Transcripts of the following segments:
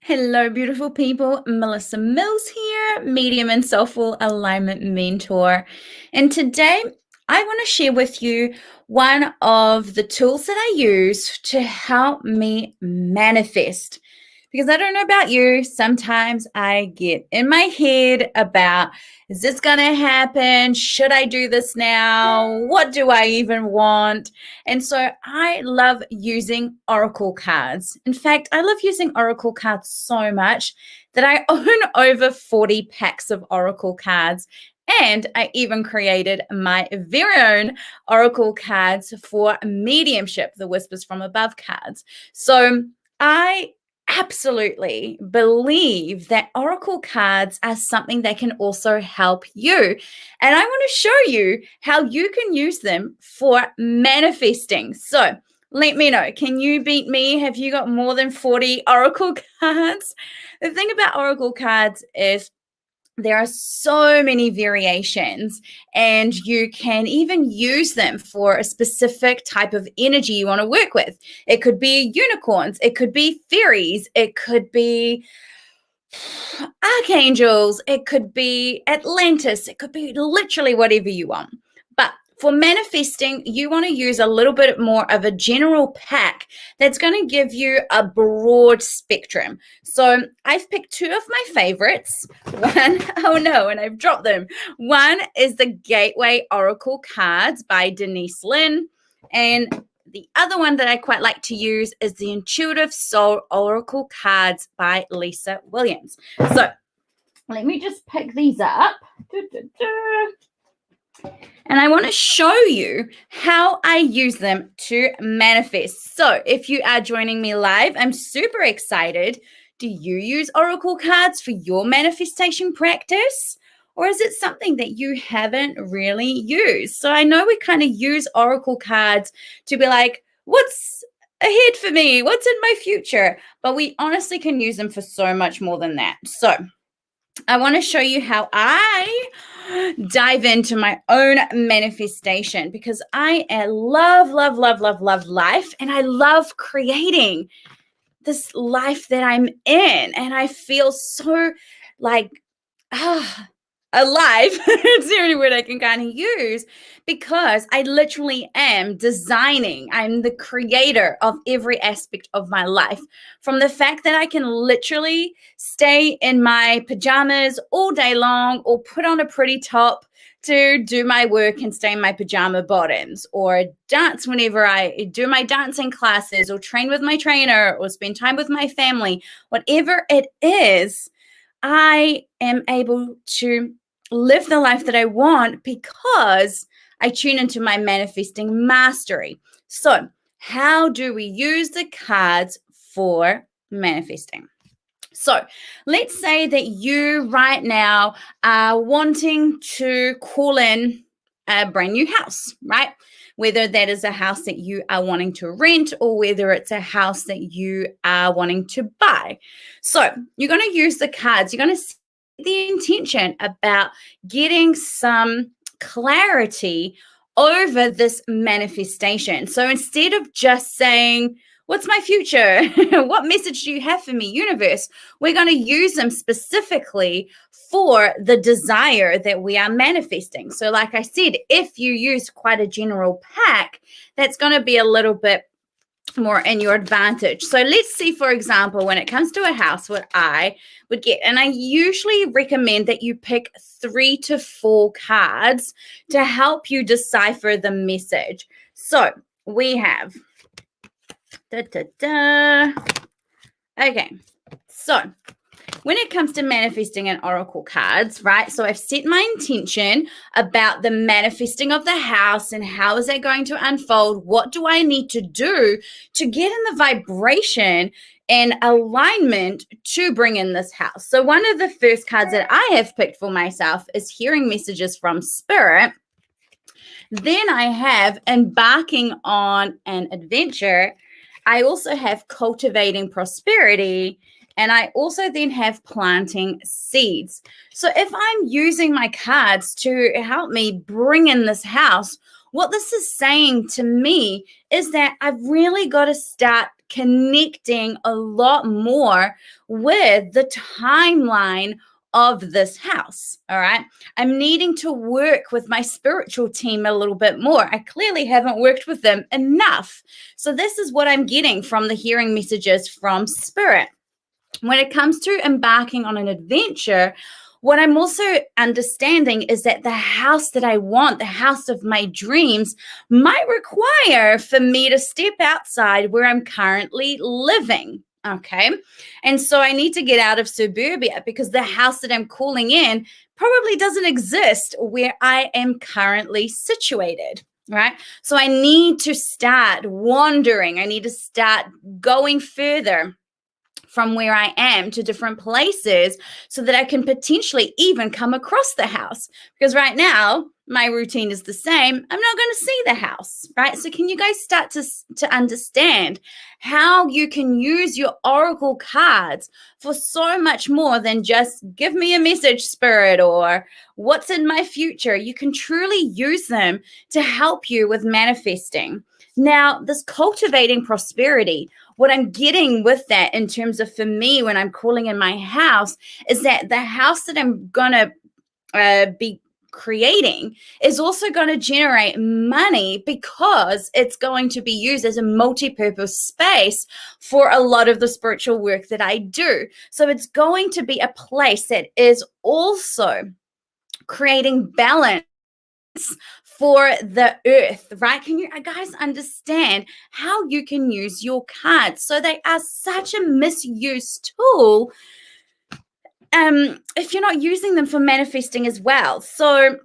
Hello, beautiful people. Melissa Mills here, medium and soulful alignment mentor. And today I want to share with you one of the tools that I use to help me manifest. Because I don't know about you, sometimes I get in my head about, is this going to happen? Should I do this now? What do I even want? And so I love using oracle cards. In fact, I love using oracle cards so much that I own over 40 packs of oracle cards. And I even created my very own oracle cards for mediumship, the Whispers from Above cards. So I absolutely believe that oracle cards are something that can also help you. And I want to show you how you can use them for manifesting. So let me know. Can you beat me? Have you got more than 40 oracle cards? The thing about oracle cards is there are so many variations, and you can even use them for a specific type of energy you want to work with. It could be unicorns, it could be fairies, it could be archangels, it could be Atlantis, it could be literally whatever you want. But for manifesting, you want to use a little bit more of a general pack that's going to give you a broad spectrum. So I've picked two of my favorites. One, oh no, and I've dropped them. One is the Gateway Oracle Cards by Denise Lynn. And the other one that I quite like to use is the Intuitive Soul Oracle Cards by Lisa Williams. So let me just pick these up. And I want to show you how I use them to manifest. So if you are joining me live, I'm super excited. Do you use oracle cards for your manifestation practice? Or is it something that you haven't really used? So I know we kind of use oracle cards to be like, what's ahead for me? What's in my future? But we honestly can use them for so much more than that. So I want to show you how I dive into my own manifestation, because I love life, and I love creating this life that I'm in, and I feel so like alive. It's the only word I can kind of use, because I literally am designing. I'm the creator of every aspect of my life, from the fact that I can literally stay in my pajamas all day long, or put on a pretty top to do my work and stay in my pajama bottoms, or dance whenever I do my dancing classes, or train with my trainer, or spend time with my family. Whatever it is, I am able to live the life that I want because I tune into my manifesting mastery. So, how do we use the cards for manifesting? So, let's say that you right now are wanting to call in a brand new house, right? Whether that is a house that you are wanting to rent, or whether it's a house that you are wanting to buy. So you're going to use the cards. You're going to set the intention about getting some clarity over this manifestation. So instead of just saying, what's my future? What message do you have for me, universe? We're going to use them specifically for the desire that we are manifesting. So like I said, if you use quite a general pack, that's going to be a little bit more in your advantage. So let's see, for example, when it comes to a house, what I would get, and I usually recommend that you pick 3 to 4 cards to help you decipher the message. So we have okay, so when it comes to manifesting and oracle cards, right? So I've set my intention about the manifesting of the house, and how is that going to unfold? What do I need to do to get in the vibration and alignment to bring in this house? So one of the first cards that I have picked for myself is hearing messages from spirit. Then I have embarking on an adventure. I also have cultivating prosperity, and I also then have planting seeds. So if I'm using my cards to help me bring in this house, what this is saying to me is that I've really got to start connecting a lot more with the timeline of this house. All right. I'm needing to work with my spiritual team a little bit more. I clearly haven't worked with them enough. So, this is what I'm getting from the hearing messages from spirit. When it comes to embarking on an adventure, what I'm also understanding is that the house that I want, the house of my dreams, might require for me to step outside where I'm currently living. Okay. And so I need to get out of suburbia because the house that I'm calling in probably doesn't exist where I am currently situated. Right. So I need to start wandering. I need to start going further from where I am to different places so that I can potentially even come across the house. Because right now, my routine is the same. I'm not going to see the house, right? So can you guys start to understand how you can use your oracle cards for so much more than just give me a message, spirit, or what's in my future? You can truly use them to help you with manifesting. Now, this cultivating prosperity, what I'm getting with that in terms of for me when I'm calling in my house is that the house that I'm going to be creating is also going to generate money because it's going to be used as a multi-purpose space for a lot of the spiritual work that I do. So it's going to be a place that is also creating balance for the earth, right? Can you guys understand how you can use your cards? So they are such a misused tool if you're not using them for manifesting as well. So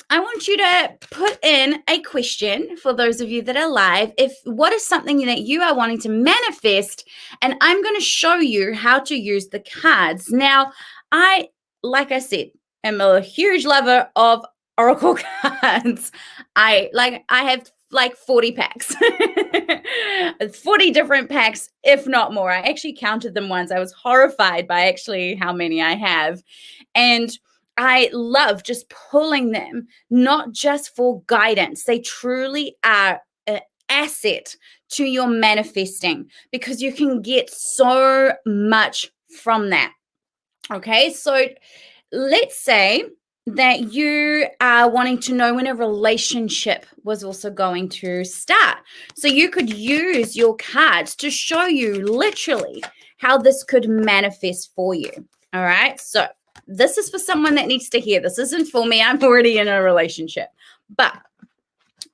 I want you to put in a question for those of you that are live. What is something that you are wanting to manifest? And I'm going to show you how to use the cards. Now, like I said, am a huge lover of oracle cards. I have like 40 packs. 40 different packs, if not more. I actually counted them once. I was horrified by actually how many I have. And I love just pulling them, not just for guidance. They truly are an asset to your manifesting because you can get so much from that. Okay, so let's say that you are wanting to know when a relationship was also going to start. So you could use your cards to show you literally how this could manifest for you. All right, so this is for someone that needs to hear. This isn't for me. I'm already in a relationship. But,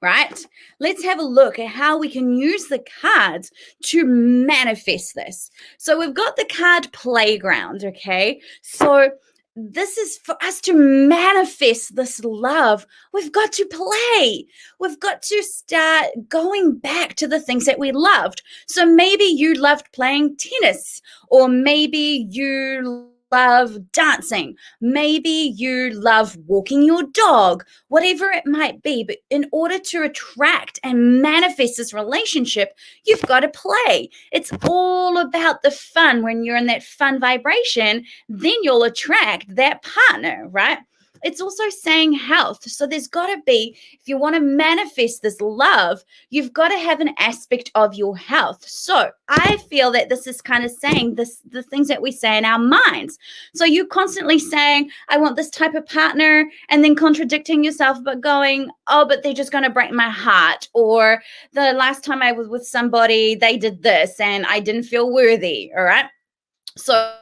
right, let's have a look at how we can use the cards to manifest this. So we've got the card playground, okay? So this is for us to manifest this love. We've got to play. We've got to start going back to the things that we loved. So maybe you loved playing tennis, or maybe you love dancing. Maybe you love walking your dog, whatever it might be. But in order to attract and manifest this relationship, you've got to play. It's all about the fun. When you're in that fun vibration, then you'll attract that partner, right? It's also saying health. So there's got to be, if you want to manifest this love, you've got to have an aspect of your health. So I feel that this is kind of saying the things that we say in our minds. So you're constantly saying, I want this type of partner, and then contradicting yourself, but going, oh, but they're just going to break my heart. Or the last time I was with somebody, they did this and I didn't feel worthy. All right. So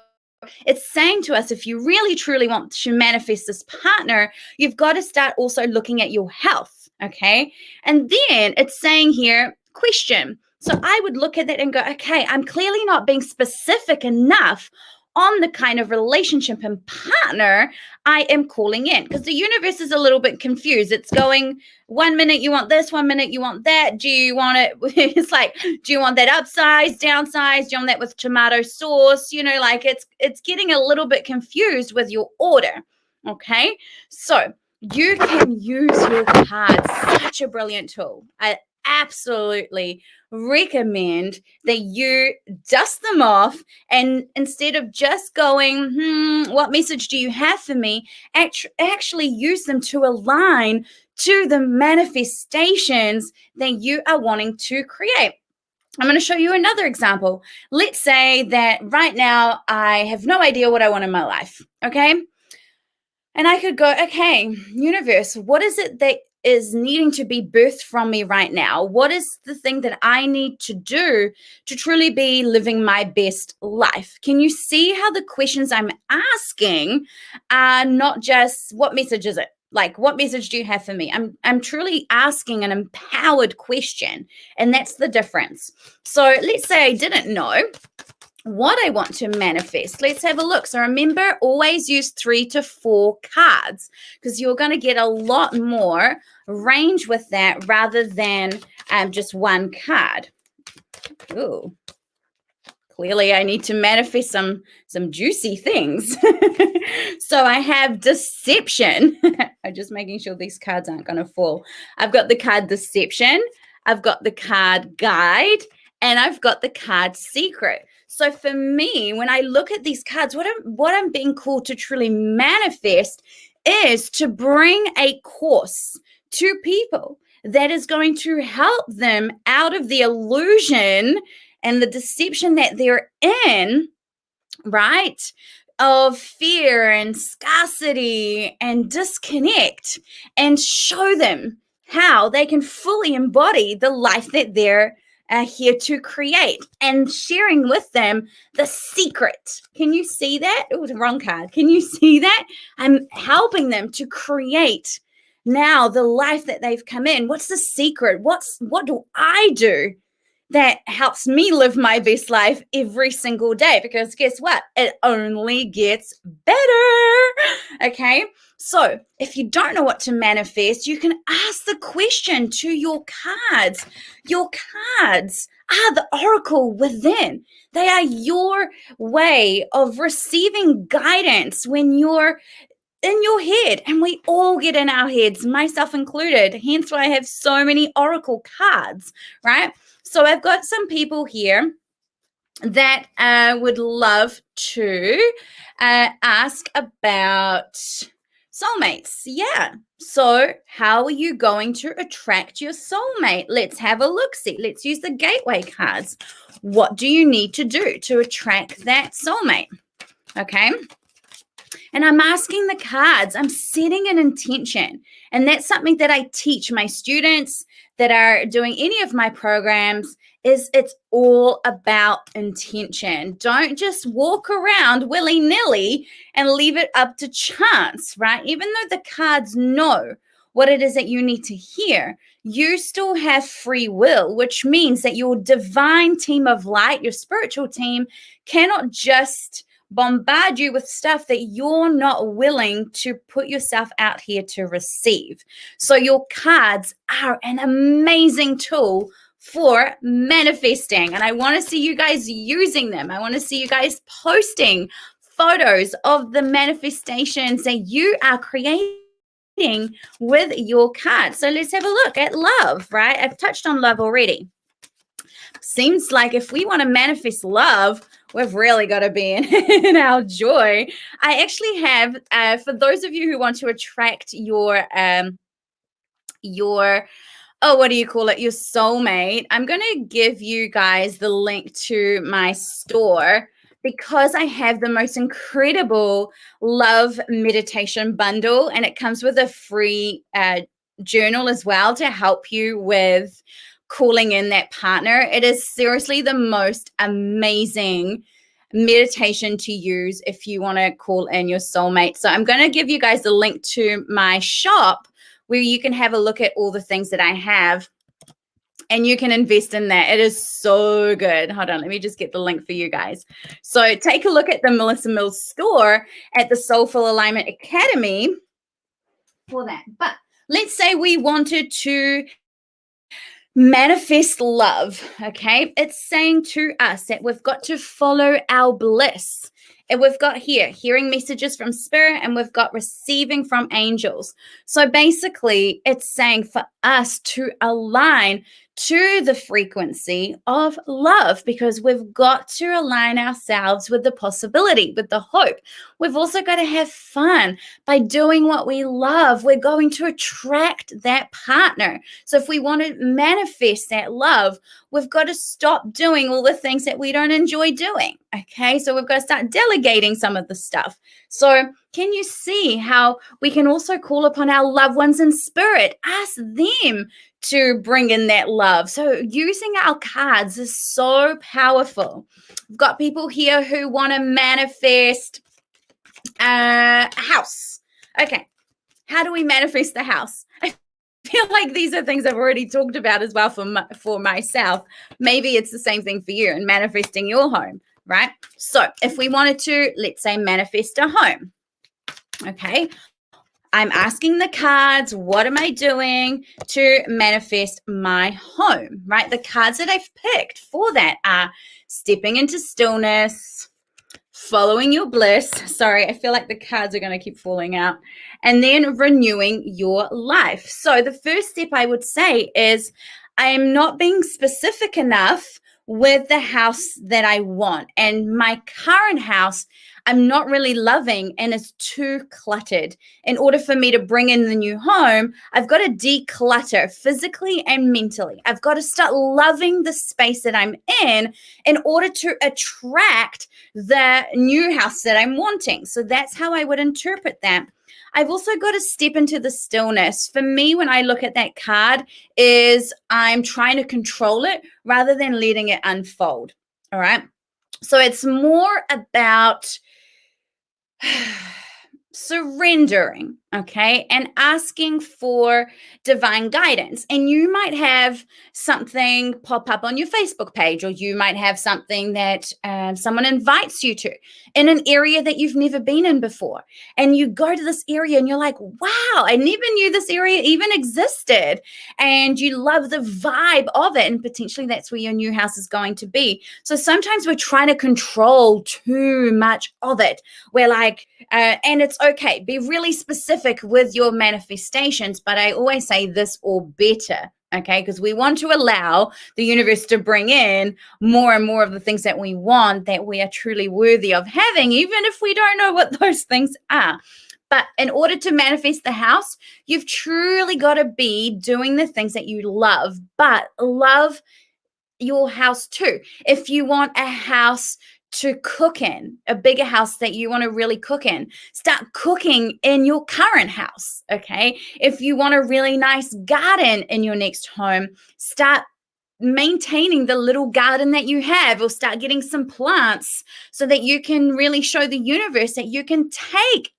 it's saying to us, if you really truly want to manifest this partner, you've got to start also looking at your health, okay? And then it's saying here, question. So I would look at that and go, okay, I'm clearly not being specific enough on the kind of relationship and partner I am calling in, because the universe is a little bit confused. It's going, 1 minute you want this, 1 minute you want that. Do you want it? It's like, do you want that upsize, downsize? Do you want that with tomato sauce? You know, like it's getting a little bit confused with your order. Okay, so you can use your cards. Such a brilliant tool. I absolutely recommend that you dust them off, and instead of just going, what message do you have for me, actually use them to align to the manifestations that you are wanting to create. I'm going to show you another example. Let's say that right now I have no idea what I want in my life, okay? And I could go, okay, universe, what is it that is needing to be birthed from me right now? What is the thing that I need to do to truly be living my best life? Can you see how the questions I'm asking are not just what message is it? Like, what message do you have for me? I'm truly asking an empowered question, and that's the difference. So let's say I didn't know what I want to manifest. Let's have a look. So remember, always use 3 to 4 cards because you're going to get a lot more range with that rather than just one card. Ooh. Clearly, I need to manifest some juicy things. So I have deception. I'm just making sure these cards aren't going to fall. I've got the card deception. I've got the card guide. And I've got the card secret. So for me, when I look at these cards, what I'm being called to truly manifest is to bring a course to people that is going to help them out of the illusion and the deception that they're in, right? Of fear and scarcity and disconnect, and show them how they can fully embody the life that they're here to create, and sharing with them the secret. Can you see that? It was a wrong card. Can you see that? I'm helping them to create now the life that they've come in. What's the secret? What do I do that helps me live my best life every single day? Because guess what? It only gets better. Okay. So if you don't know what to manifest, you can ask the question to your cards. Your cards are the oracle within. They are your way of receiving guidance when you're in your head, and we all get in our heads, myself included. Hence why I have so many oracle cards, right? So I've got some people here that would love to ask about soulmates. Yeah. So how are you going to attract your soulmate? Let's have a look-see. Let's use the gateway cards. What do you need to do to attract that soulmate? Okay. And I'm asking the cards, I'm setting an intention. And that's something that I teach my students that are doing any of my programs, is it's all about intention. Don't just walk around willy-nilly and leave it up to chance, right? Even though the cards know what it is that you need to hear, you still have free will, which means that your divine team of light, your spiritual team, cannot just bombard you with stuff that you're not willing to put yourself out here to receive. So your cards are an amazing tool for manifesting. And I want to see you guys using them. I want to see you guys posting photos of the manifestations that you are creating with your cards. So let's have a look at love, right? I've touched on love already. Seems like if we want to manifest love, we've really got to be in our joy. I actually have, for those of you who want to attract your what do you call it? Your soulmate. I'm going to give you guys the link to my store because I have the most incredible love meditation bundle, and it comes with a free journal as well to help you with calling in that partner. It is seriously the most amazing meditation to use if you want to call in your soulmate. So I'm going to give you guys a link to my shop where you can have a look at all the things that I have and you can invest in that. It is so good. Hold on, let me just get the link for you guys. So take a look at the Melissa Mills store at the Soulful Alignment Academy for that. But let's say we wanted to manifest love, okay? It's saying to us that we've got to follow our bliss. And we've got here hearing messages from spirit, and we've got receiving from angels. So basically, it's saying for us to align to the frequency of love, because we've got to align ourselves with the possibility, with the hope. We've also got to have fun by doing what we love. We're going to attract that partner. So if we want to manifest that love, we've got to stop doing all the things that we don't enjoy doing. Okay, so we've got to start delegating some of the stuff. So can you see how we can also call upon our loved ones in spirit? Ask them to bring in that love. So using our cards is so powerful. We've got people here who want to manifest a house. Okay, how do we manifest the house? I feel like these are things I've already talked about as well for myself. Maybe it's the same thing for you in manifesting your home, right? So if we wanted to, let's say, manifest a home, okay, I'm asking the cards, what am I doing to manifest my home, right? The cards that I've picked for that are stepping into stillness, following your bliss. Sorry, I feel like the cards are going to keep falling out. And then renewing your life. So the first step I would say is I am not being specific enough with the house that I want. And my current house, I'm not really loving and it's too cluttered. In order for me to bring in the new home, I've got to declutter physically and mentally. I've got to start loving the space that I'm in order to attract the new house that I'm wanting. So that's how I would interpret that. I've also got to step into the stillness. For me, when I look at that card, is I'm trying to control it rather than letting it unfold. All right. So it's more about surrendering, okay, and asking for divine guidance. And you might have something pop up on your Facebook page, or you might have something that someone invites you to in an area that you've never been in before. And you go to this area and you're like, wow, I never knew this area even existed. And you love the vibe of it. And potentially that's where your new house is going to be. So sometimes we're trying to control too much of it. We're like, and it's okay, be really specific with your manifestations, but I always say this or better, okay? Because we want to allow the universe to bring in more and more of the things that we want, that we are truly worthy of having, even if we don't know what those things are. But in order to manifest the house, you've truly got to be doing the things that you love, but love your house too. If you want a house to cook in, a bigger house that you want to really cook in, start cooking in your current house, okay? If you want a really nice garden in your next home, start maintaining the little garden that you have, or start getting some plants so that you can really show the universe that you can take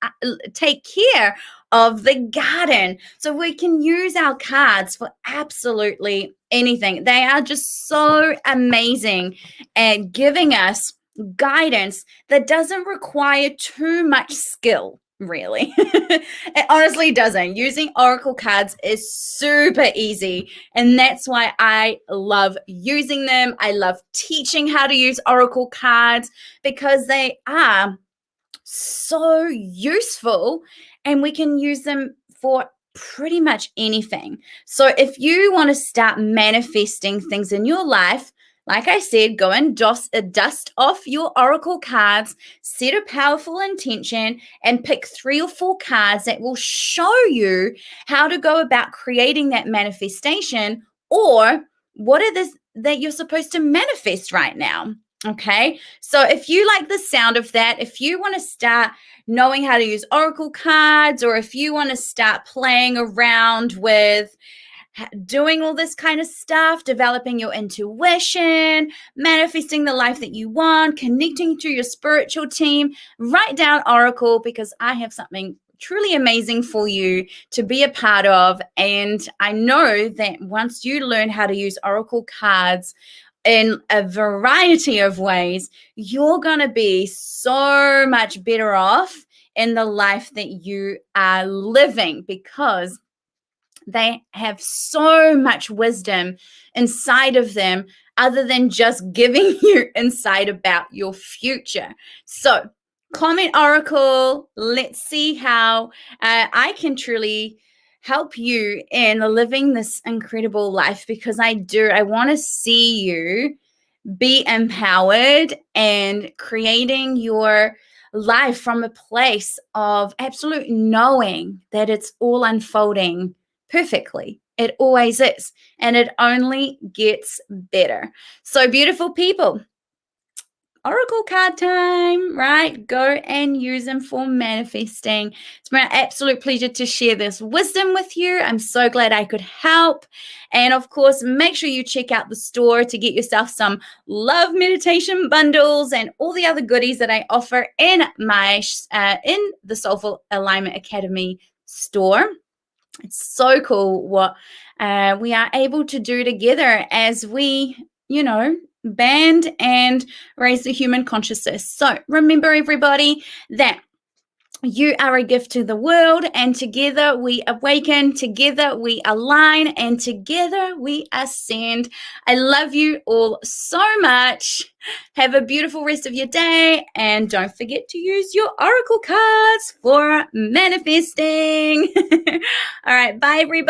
care of the garden. So we can use our cards for absolutely anything. They are just so amazing at giving us guidance that doesn't require too much skill, really. It honestly doesn't. Using oracle cards is super easy, and that's why I love using them. I love teaching how to use oracle cards because they are so useful and we can use them for pretty much anything. So if you want to start manifesting things in your life, like I said, go and dust off your oracle cards, set a powerful intention, and pick 3 or 4 cards that will show you how to go about creating that manifestation, or what it is that you're supposed to manifest right now. Okay, so if you like the sound of that, if you want to start knowing how to use oracle cards, or if you want to start playing around with doing all this kind of stuff, developing your intuition, manifesting the life that you want, connecting to your spiritual team, write down oracle, because I have something truly amazing for you to be a part of. And I know that once you learn how to use oracle cards in a variety of ways, you're going to be so much better off in the life that you are living, because they have so much wisdom inside of them, other than just giving you insight about your future. So comment oracle. Let's see how I can truly help you in living this incredible life, because I want to see you be empowered and creating your life from a place of absolute knowing that it's all unfolding perfectly It always is. And it only gets better. So, beautiful people, oracle card time, right? Go and use them for manifesting. It's been an absolute pleasure to share this wisdom with you. I'm so glad I could help. And of course, make sure you check out the store to get yourself some love meditation bundles and all the other goodies that I offer in my in the Soulful Alignment Academy store. It's so cool what we are able to do together as we, band and raise the human consciousness. So remember, everybody, that you are a gift to the world, and together we awaken, together we align, and together we ascend. I love you all so much. Have a beautiful rest of your day, and don't forget to use your oracle cards for manifesting. All right, bye, everybody.